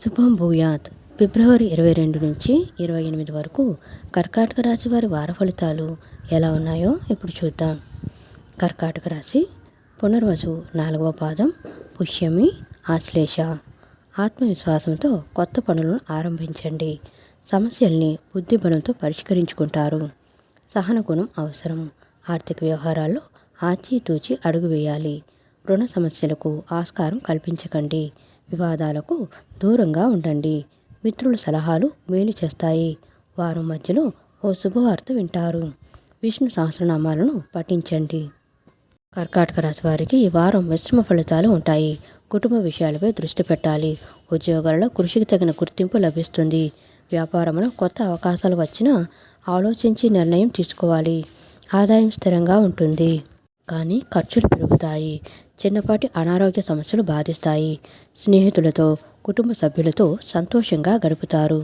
శుభం భూయాత్. ఫిబ్రవరి 22 నుంచి 28 వరకు కర్కాటక రాశి వారి వార ఫలితాలు ఎలా ఉన్నాయో ఇప్పుడు చూద్దాం. కర్కాటక రాశి పునర్వసు 4వ పాదం, పుష్యమి, ఆశ్లేష. ఆత్మవిశ్వాసంతో కొత్త పనులను ఆరంభించండి. సమస్యల్ని బుద్ధిబలంతో పరిష్కరించుకుంటారు. సహన గుణం అవసరం. ఆర్థిక వ్యవహారాల్లో ఆచితూచి అడుగు వేయాలి. రుణ సమస్యలకు ఆస్కారం కల్పించకండి. వివాదాలకు దూరంగా ఉండండి. మిత్రుల సలహాలు మేలు చేస్తాయి. వారం మధ్యలో ఓ శుభవార్త వింటారు. విష్ణు సహస్రనామాలను పఠించండి. కర్కాటక రాశి వారికి ఈ వారం మిశ్రమ ఫలితాలు ఉంటాయి. కుటుంబ విషయాలపై దృష్టి పెట్టాలి. ఉద్యోగాలలో కృషికి తగిన గుర్తింపు లభిస్తుంది. వ్యాపారంలో కొత్త అవకాశాలు వచ్చినా ఆలోచించి నిర్ణయం తీసుకోవాలి. ఆదాయం స్థిరంగా ఉంటుంది, కానీ ఖర్చులు పెరుగుతాయి. చిన్నపాటి అనారోగ్య సమస్యలు బాధిస్తాయి. స్నేహితులతో, కుటుంబ సభ్యులతో సంతోషంగా గడుపుతారు.